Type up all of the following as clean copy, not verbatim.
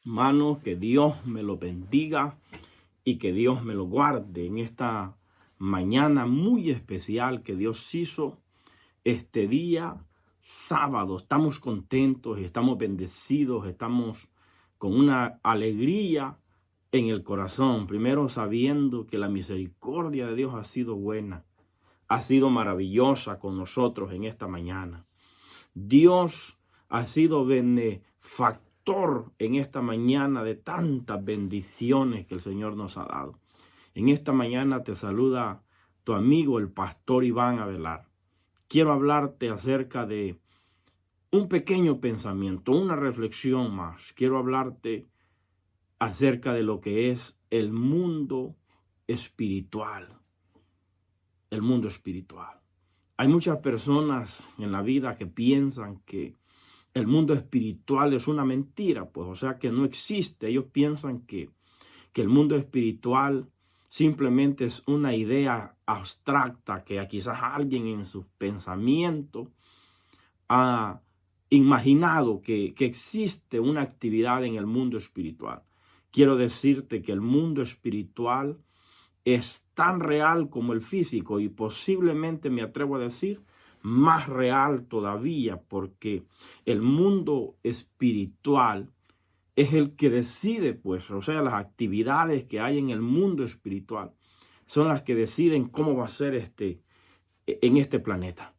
Hermanos, que Dios me lo bendiga y que Dios me lo guarde en esta mañana muy especial que Dios hizo este día sábado. Estamos contentos, estamos bendecidos, estamos con una alegría en el corazón. Primero sabiendo que la misericordia de Dios ha sido buena, ha sido maravillosa con nosotros en esta mañana. Dios ha sido benefactor en esta mañana de tantas bendiciones que el Señor nos ha dado. En esta mañana te saluda tu amigo el pastor Iván Avelar. Quiero hablarte acerca de un pequeño pensamiento, una reflexión más. Quiero hablarte acerca de lo que es el mundo espiritual. El mundo espiritual. Hay muchas personas en la vida que piensan que el mundo espiritual es una mentira, pues, o sea, que no existe. Ellos piensan que el mundo espiritual simplemente es una idea abstracta que quizás alguien en sus pensamientos ha imaginado que existe una actividad en el mundo espiritual. Quiero decirte que el mundo espiritual es tan real como el físico y posiblemente me atrevo a decir más real todavía, porque el mundo espiritual es el que decide, pues, o sea, las actividades que hay en el mundo espiritual son las que deciden cómo va a ser en este planeta.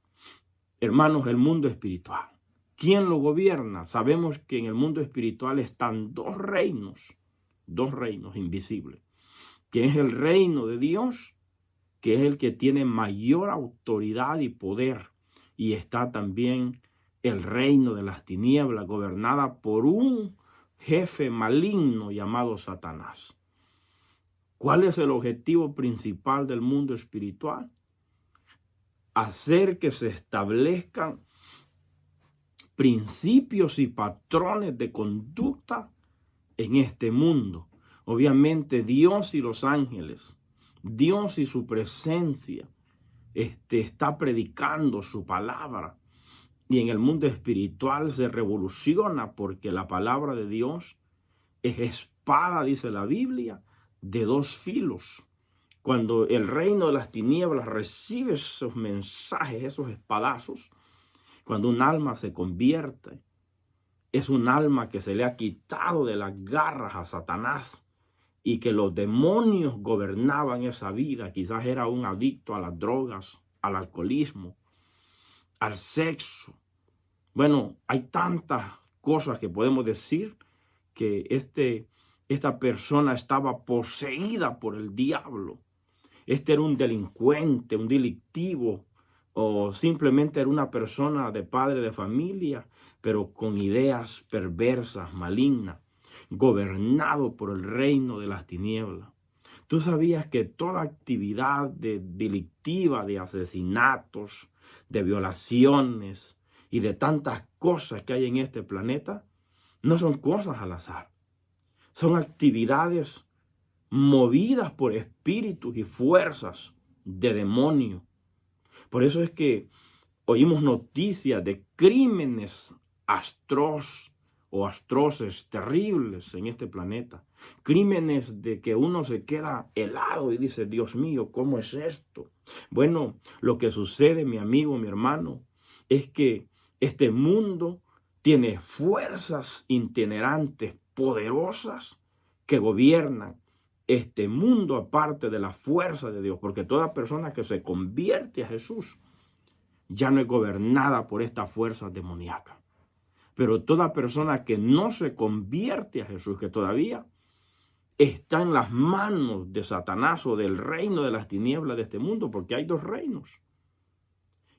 Hermanos, el mundo espiritual. ¿Quién lo gobierna? Sabemos que en el mundo espiritual están dos reinos invisibles, que es el reino de Dios, que es el que tiene mayor autoridad y poder, y está también el reino de las tinieblas, gobernada por un jefe maligno llamado Satanás. ¿Cuál es el objetivo principal del mundo espiritual? Hacer que se establezcan principios y patrones de conducta en este mundo. Obviamente Dios y los ángeles, Dios y su presencia está predicando su palabra, y en el mundo espiritual se revoluciona porque la palabra de Dios es espada, dice la Biblia, de dos filos. Cuando el reino de las tinieblas recibe esos mensajes, esos espadazos, cuando un alma se convierte, es un alma que se le ha quitado de las garras a Satanás y que los demonios gobernaban esa vida. Quizás era un adicto a las drogas, al alcoholismo, al sexo. Bueno, hay tantas cosas que podemos decir que esta persona estaba poseída por el diablo. Este era un delincuente, un delictivo, o simplemente era una persona de padre de familia, pero con ideas perversas, malignas, gobernado por el reino de las tinieblas. ¿Tú sabías que toda actividad delictiva, de asesinatos, de violaciones y de tantas cosas que hay en este planeta, no son cosas al azar? Son actividades movidas por espíritus y fuerzas de demonio. Por eso es que oímos noticias de crímenes atroces, terribles en este planeta. Crímenes de que uno se queda helado y dice, Dios mío, ¿cómo es esto? Bueno, lo que sucede, mi amigo, mi hermano, es que este mundo tiene fuerzas itinerantes poderosas que gobiernan este mundo aparte de la fuerza de Dios, porque toda persona que se convierte a Jesús ya no es gobernada por esta fuerza demoníaca. Pero toda persona que no se convierte a Jesús, que todavía está en las manos de Satanás o del reino de las tinieblas de este mundo, porque hay dos reinos.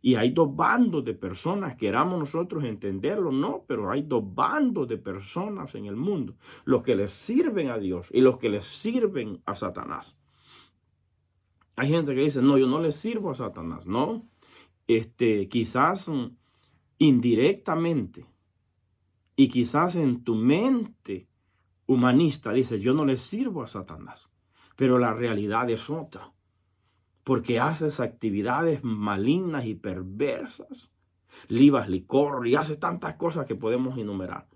Y hay dos bandos de personas, queramos nosotros entenderlo, no, pero hay dos bandos de personas en el mundo, los que les sirven a Dios y los que les sirven a Satanás. Hay gente que dice, no, yo no le sirvo a Satanás, no, quizás indirectamente y quizás en tu mente humanista dices, yo no le sirvo a Satanás, pero la realidad es otra. Porque haces actividades malignas y perversas, libas licor y haces tantas cosas que podemos enumerar.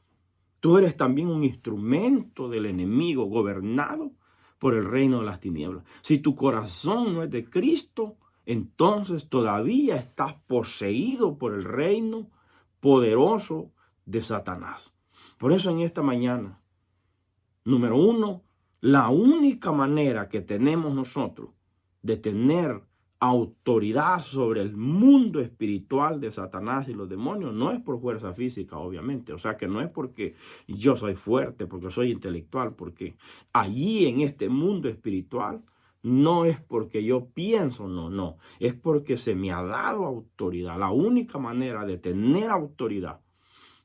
Tú eres también un instrumento del enemigo gobernado por el reino de las tinieblas. Si tu corazón no es de Cristo, entonces todavía estás poseído por el reino poderoso de Satanás. Por eso en esta mañana, número uno, la única manera que tenemos nosotros de tener autoridad sobre el mundo espiritual de Satanás y los demonios no es por fuerza física, obviamente. O sea que no es porque yo soy fuerte, porque soy intelectual, porque allí en este mundo espiritual no es porque yo pienso, no. Es porque se me ha dado autoridad. La única manera de tener autoridad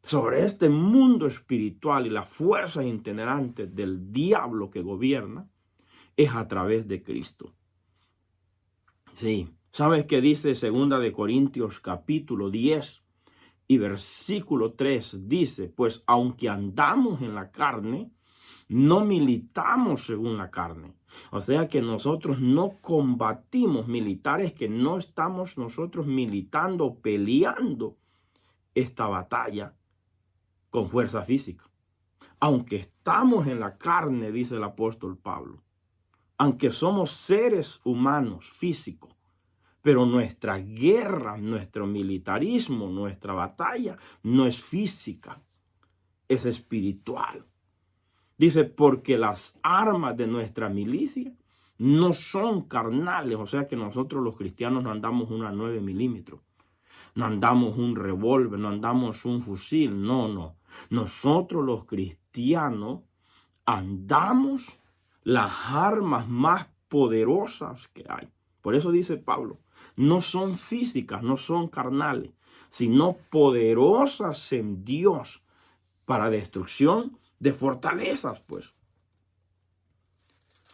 sobre este mundo espiritual y las fuerzas itinerantes del diablo que gobierna es a través de Cristo. Sí, ¿sabes qué dice 2 de Corintios capítulo 10 y versículo 3? Dice, pues aunque andamos en la carne, no militamos según la carne. O sea que nosotros no combatimos, militares, que no estamos nosotros militando, peleando esta batalla con fuerza física. Aunque estamos en la carne, dice el apóstol Pablo, aunque somos seres humanos físicos, pero nuestra guerra, nuestro militarismo, nuestra batalla no es física, es espiritual. Dice, porque las armas de nuestra milicia no son carnales. O sea que nosotros los cristianos no andamos una 9 milímetros, no andamos un revólver, no andamos un fusil, no. Nosotros los cristianos andamos las armas más poderosas que hay. Por eso dice Pablo, no son físicas, no son carnales, sino poderosas en Dios para destrucción de fortalezas, pues.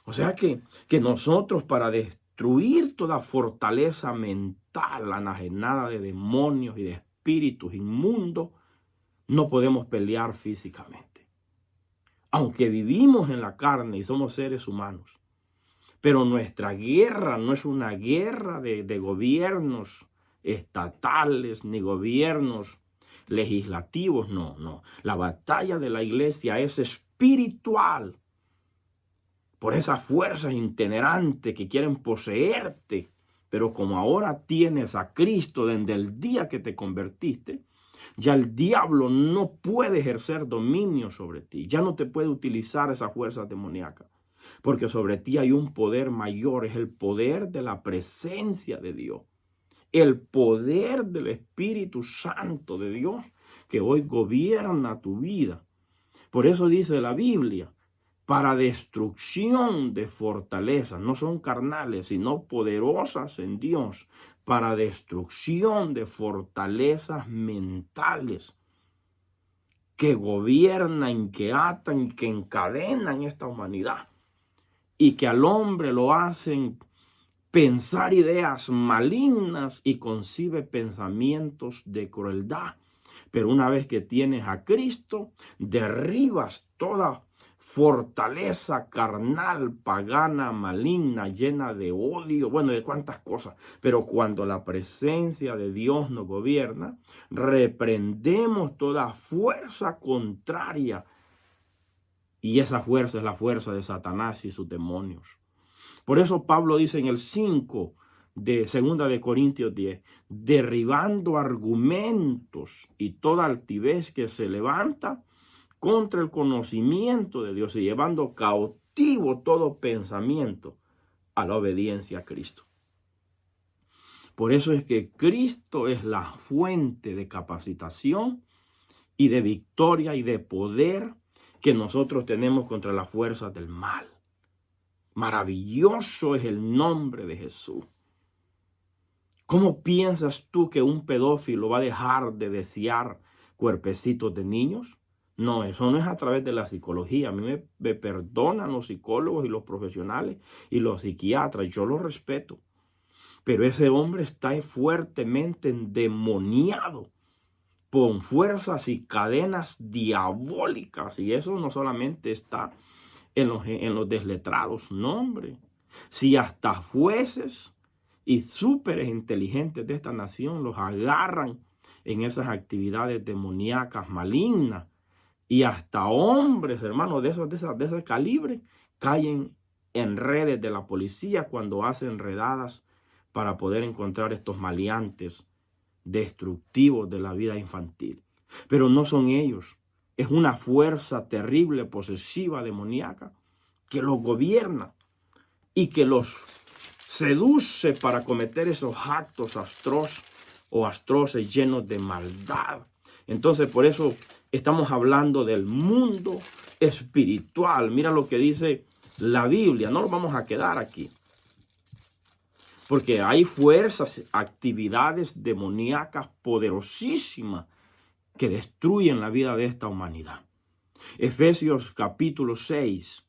O sea que nosotros para destruir toda fortaleza mental, enajenada de demonios y de espíritus inmundos, no podemos pelear físicamente. Aunque vivimos en la carne y somos seres humanos, pero nuestra guerra no es una guerra de gobiernos estatales ni gobiernos legislativos, no. La batalla de la iglesia es espiritual. Por esas fuerzas itinerantes que quieren poseerte. Pero como ahora tienes a Cristo desde el día que te convertiste, ya el diablo no puede ejercer dominio sobre ti. Ya no te puede utilizar esa fuerza demoníaca. Porque sobre ti hay un poder mayor. Es el poder de la presencia de Dios. El poder del Espíritu Santo de Dios que hoy gobierna tu vida. Por eso dice la Biblia, para destrucción de fortalezas, no son carnales, sino poderosas en Dios, para destrucción de fortalezas mentales que gobiernan, que atan, que encadenan esta humanidad y que al hombre lo hacen pensar ideas malignas y concibe pensamientos de crueldad. Pero una vez que tienes a Cristo, derribas toda fortaleza carnal, pagana, maligna, llena de odio, bueno, de cuántas cosas. Pero cuando la presencia de Dios nos gobierna, reprendemos toda fuerza contraria. Y esa fuerza es la fuerza de Satanás y sus demonios. Por eso Pablo dice en el 5 de 2 de Corintios 10, derribando argumentos y toda altivez que se levanta contra el conocimiento de Dios y llevando cautivo todo pensamiento a la obediencia a Cristo. Por eso es que Cristo es la fuente de capacitación y de victoria y de poder que nosotros tenemos contra las fuerzas del mal. Maravilloso es el nombre de Jesús. ¿Cómo piensas tú que un pedófilo va a dejar de desear cuerpecitos de niños? No, eso no es a través de la psicología. A mí me perdonan los psicólogos y los profesionales y los psiquiatras. Yo los respeto. Pero ese hombre está fuertemente endemoniado con fuerzas y cadenas diabólicas. Y eso no solamente está en los desletrados, no, hombre. Si hasta jueces y súper inteligentes de esta nación los agarran en esas actividades demoníacas malignas, Y hasta hombres, hermanos, de ese calibre, caen en redes de la policía cuando hacen redadas para poder encontrar estos maleantes destructivos de la vida infantil. Pero no son ellos. Es una fuerza terrible, posesiva, demoníaca, que los gobierna y que los seduce para cometer esos actos atroces llenos de maldad. Entonces, por eso estamos hablando del mundo espiritual. Mira lo que dice la Biblia. No nos vamos a quedar aquí, porque hay fuerzas, actividades demoníacas poderosísimas que destruyen la vida de esta humanidad. Efesios capítulo 6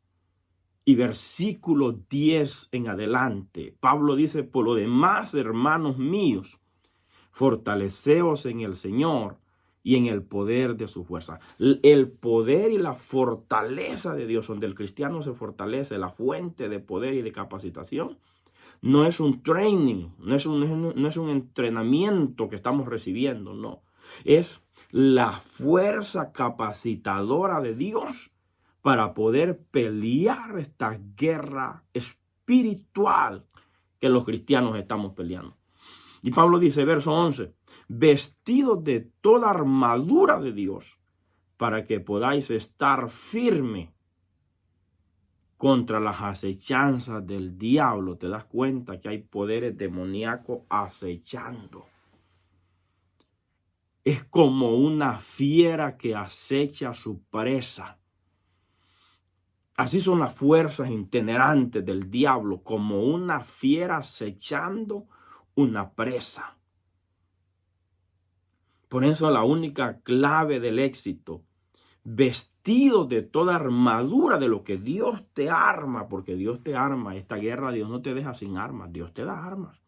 y versículo 10 en adelante. Pablo dice: por lo demás, hermanos míos, fortaleceos en el Señor y en el poder de su fuerza. El poder y la fortaleza de Dios, donde el cristiano se fortalece, la fuente de poder y de capacitación, no es un training, no es un entrenamiento que estamos recibiendo, no. Es la fuerza capacitadora de Dios para poder pelear esta guerra espiritual que los cristianos estamos peleando. Y Pablo dice, verso 11, vestidos de toda armadura de Dios, para que podáis estar firme contra las acechanzas del diablo. Te das cuenta que hay poderes demoníacos acechando. Es como una fiera que acecha a su presa. Así son las fuerzas itinerantes del diablo, como una fiera acechando una presa. Por eso la única clave del éxito, vestido de toda armadura de lo que Dios te arma, porque Dios te arma. Esta guerra Dios no te deja sin armas, Dios te da armas.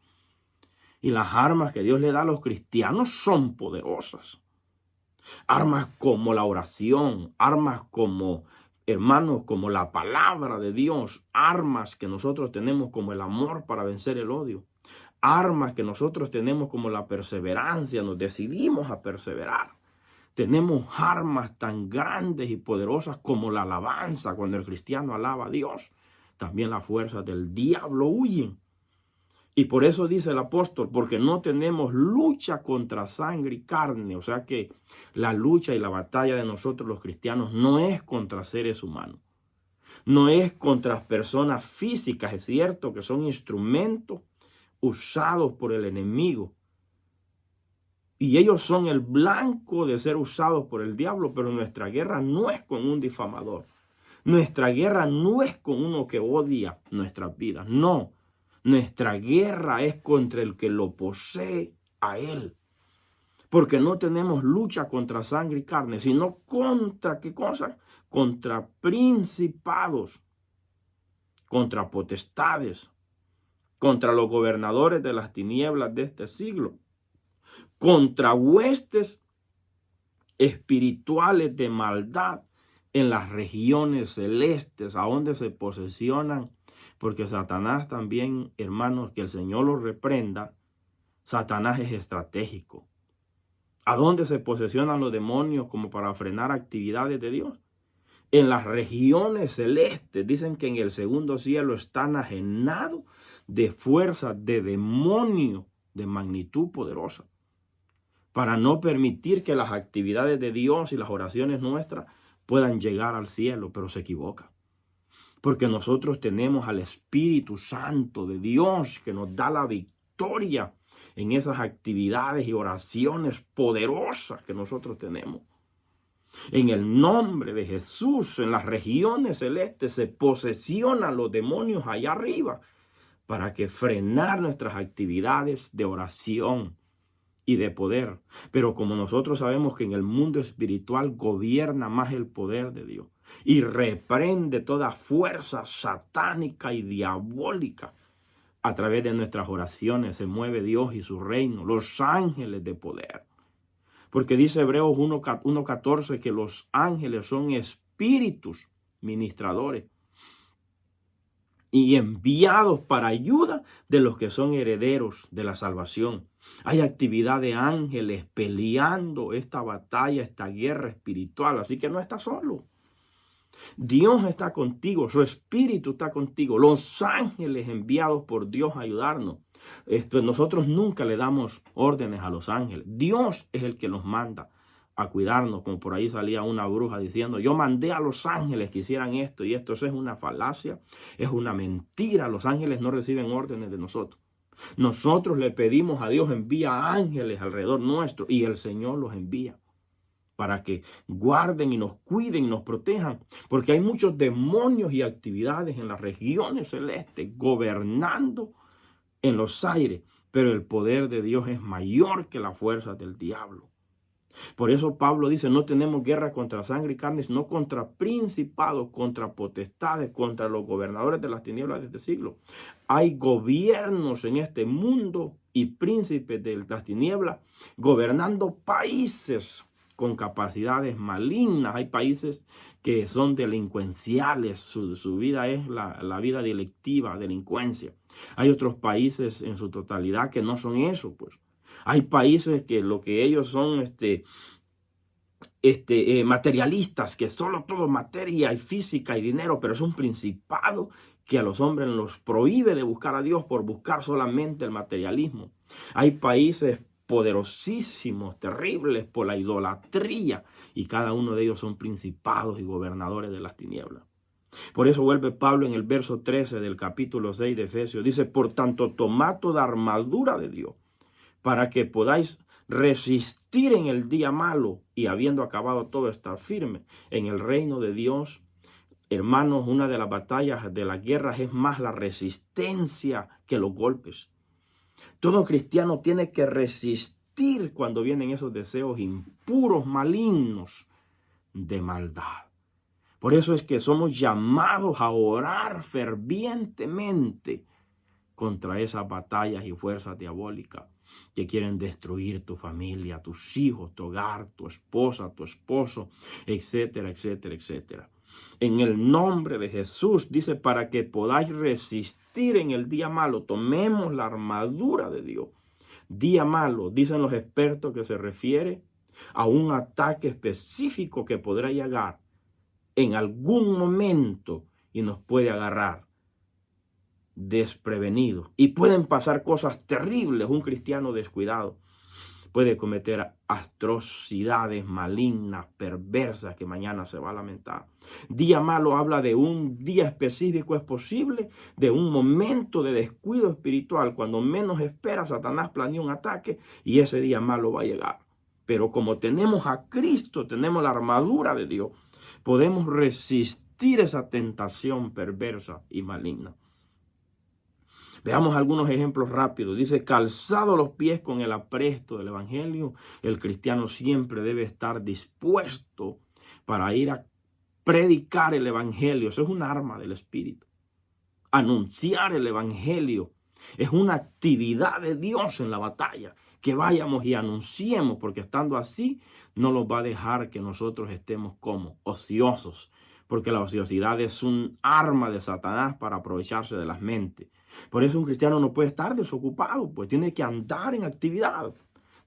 Y las armas que Dios le da a los cristianos son poderosas. Armas como la oración, armas como, hermanos, como la palabra de Dios, armas que nosotros tenemos como el amor para vencer el odio, armas que nosotros tenemos como la perseverancia, nos decidimos a perseverar. Tenemos armas tan grandes y poderosas como la alabanza. Cuando el cristiano alaba a Dios, también las fuerzas del diablo huyen. Y por eso dice el apóstol, porque no tenemos lucha contra sangre y carne. O sea que la lucha y la batalla de nosotros los cristianos no es contra seres humanos. No es contra personas físicas. Es cierto que son instrumentos usados por el enemigo. Y ellos son el blanco de ser usados por el diablo, pero nuestra guerra no es con un difamador. Nuestra guerra no es con uno que odia nuestras vidas, no. Nuestra guerra es contra el que lo posee a él. Porque no tenemos lucha contra sangre y carne, sino contra, ¿qué cosa? Contra principados, contra potestades, contra los gobernadores de las tinieblas de este siglo, contra huestes espirituales de maldad en las regiones celestes, a donde se posesionan, porque Satanás también, hermanos, que el Señor lo reprenda, Satanás es estratégico. ¿A dónde se posesionan los demonios como para frenar actividades de Dios? En las regiones celestes. Dicen que en el segundo cielo están enajenados de fuerzas de demonio de magnitud poderosa, para no permitir que las actividades de Dios y las oraciones nuestras puedan llegar al cielo, pero se equivoca. Porque nosotros tenemos al Espíritu Santo de Dios que nos da la victoria en esas actividades y oraciones poderosas que nosotros tenemos. En el nombre de Jesús, en las regiones celestes se posesionan los demonios allá arriba para que frenar nuestras actividades de oración y de poder. Pero como nosotros sabemos que en el mundo espiritual gobierna más el poder de Dios y reprende toda fuerza satánica y diabólica, a través de nuestras oraciones se mueve Dios y su reino, los ángeles de poder. Porque dice Hebreos 1:14 que los ángeles son espíritus ministradores y enviados para ayuda de los que son herederos de la salvación. Hay actividad de ángeles peleando esta batalla, esta guerra espiritual. Así que no estás solo. Dios está contigo, su espíritu está contigo, los ángeles enviados por Dios a ayudarnos. Nosotros nunca le damos órdenes a los ángeles. Dios es el que nos manda a cuidarnos, como por ahí salía una bruja diciendo, yo mandé a los ángeles que hicieran esto y esto. Eso es una falacia, es una mentira. Los ángeles no reciben órdenes de nosotros. Nosotros le pedimos a Dios, envía ángeles alrededor nuestro, y el Señor los envía para que guarden y nos cuiden y nos protejan, porque hay muchos demonios y actividades en las regiones celestes gobernando en los aires, pero el poder de Dios es mayor que la fuerza del diablo. Por eso Pablo dice, no tenemos guerra contra sangre y carne, sino contra principados, contra potestades, contra los gobernadores de las tinieblas de este siglo. Hay gobiernos en este mundo y príncipes de las tinieblas gobernando países con capacidades malignas. Hay países que son delincuenciales, su vida es la vida delictiva, delincuencia. Hay otros países en su totalidad que no son eso, pues. Hay países que lo que ellos son materialistas, que solo todo materia y física y dinero, pero es un principado que a los hombres los prohíbe de buscar a Dios por buscar solamente el materialismo. Hay países poderosísimos, terribles por la idolatría, y cada uno de ellos son principados y gobernadores de las tinieblas. Por eso vuelve Pablo en el verso 13 del capítulo 6 de Efesios. Dice, por tanto, tomad toda armadura de Dios, para que podáis resistir en el día malo, y habiendo acabado todo, estar firme. En el reino de Dios, hermanos, una de las batallas de las guerras es más la resistencia que los golpes. Todo cristiano tiene que resistir cuando vienen esos deseos impuros, malignos, de maldad. Por eso es que somos llamados a orar fervientemente contra esas batallas y fuerzas diabólicas que quieren destruir tu familia, tus hijos, tu hogar, tu esposa, tu esposo, etcétera, etcétera, etcétera. En el nombre de Jesús, dice, para que podáis resistir en el día malo, tomemos la armadura de Dios. Día malo, dicen los expertos, que se refiere a un ataque específico que podrá llegar en algún momento y nos puede agarrar desprevenidos. Y pueden pasar cosas terribles. Un cristiano descuidado puede cometer atrocidades malignas, perversas, que mañana se va a lamentar. Día malo habla de un día específico, es posible, de un momento de descuido espiritual. Cuando menos espera, Satanás planea un ataque y ese día malo va a llegar. Pero como tenemos a Cristo, tenemos la armadura de Dios, podemos resistir esa tentación perversa y maligna. Veamos algunos ejemplos rápidos. Dice, calzado los pies con el apresto del evangelio. El cristiano siempre debe estar dispuesto para ir a predicar el evangelio. Eso es un arma del espíritu. Anunciar el evangelio es una actividad de Dios en la batalla. Que vayamos y anunciemos, porque estando así no nos va a dejar que nosotros estemos como ociosos. Porque la ociosidad es un arma de Satanás para aprovecharse de las mentes. Por eso un cristiano no puede estar desocupado, pues tiene que andar en actividad.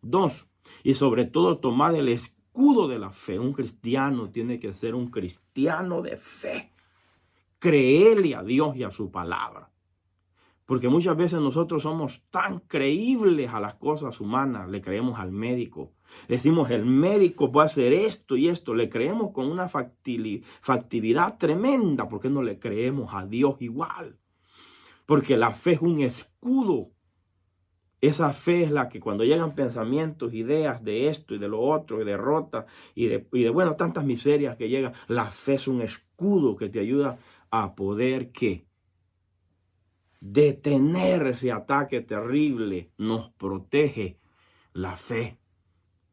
2, y sobre todo tomar el escudo de la fe. Un cristiano tiene que ser un cristiano de fe. Creerle a Dios y a su palabra. Porque muchas veces nosotros somos tan creíbles a las cosas humanas. Le creemos al médico. Decimos, el médico va a hacer esto y esto. Le creemos con una factibilidad tremenda. ¿Por qué no le creemos a Dios igual? Porque la fe es un escudo. Esa fe es la que cuando llegan pensamientos, ideas de esto y de lo otro, y derrotas y de bueno, tantas miserias que llegan, la fe es un escudo que te ayuda a poder ¿qué? Detener ese ataque terrible. Nos protege la fe.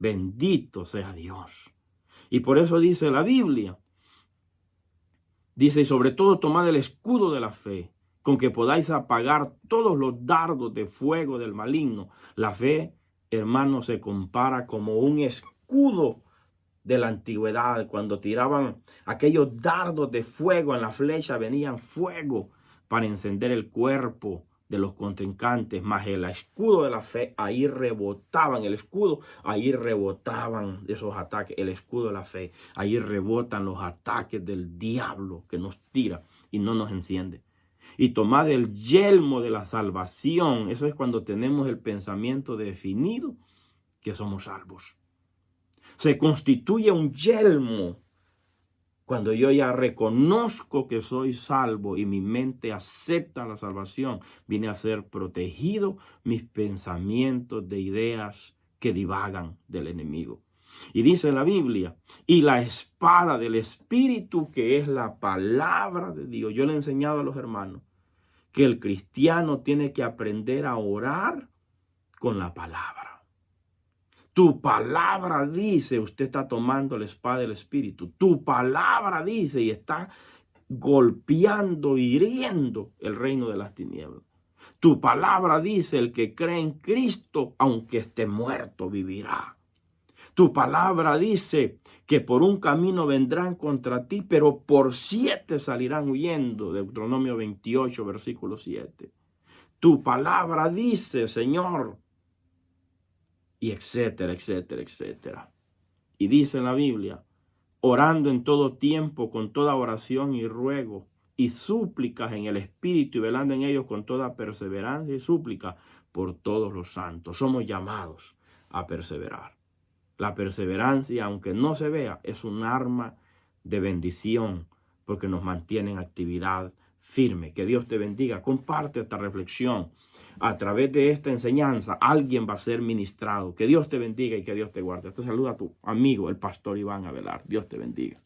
Bendito sea Dios. Y por eso dice la Biblia, dice, y sobre todo tomad el escudo de la fe, con que podáis apagar todos los dardos de fuego del maligno. La fe, hermano, se compara como un escudo de la antigüedad. Cuando tiraban aquellos dardos de fuego en la flecha, venían fuego para encender el cuerpo, de los contrincantes, más el escudo de la fe, ahí rebotaban el escudo, ahí rebotaban esos ataques, el escudo de la fe, ahí rebotan los ataques del diablo que nos tira y no nos enciende. Y tomad el yelmo de la salvación, eso es cuando tenemos el pensamiento definido que somos salvos. Se constituye un yelmo cuando yo ya reconozco que soy salvo y mi mente acepta la salvación, viene a ser protegido mis pensamientos de ideas que divagan del enemigo. Y dice la Biblia, y la espada del Espíritu, que es la palabra de Dios. Yo le he enseñado a los hermanos que el cristiano tiene que aprender a orar con la palabra. Tu palabra dice, usted está tomando la espada del Espíritu. Tu palabra dice y está golpeando, hiriendo el reino de las tinieblas. Tu palabra dice, el que cree en Cristo, aunque esté muerto, vivirá. Tu palabra dice que por un camino vendrán contra ti, pero por 7 salirán huyendo. Deuteronomio 28, versículo 7. Tu palabra dice, Señor, y etcétera, etcétera, etcétera. Y dice en la Biblia, orando en todo tiempo, con toda oración y ruego, y súplicas en el Espíritu, y velando en ellos con toda perseverancia y súplica por todos los santos. Somos llamados a perseverar. La perseverancia, aunque no se vea, es un arma de bendición, porque nos mantiene en actividad firme. Que Dios te bendiga. Comparte esta reflexión. A través de esta enseñanza, alguien va a ser ministrado. Que Dios te bendiga y que Dios te guarde. Te saluda tu amigo, el pastor Iván Avelar. Dios te bendiga.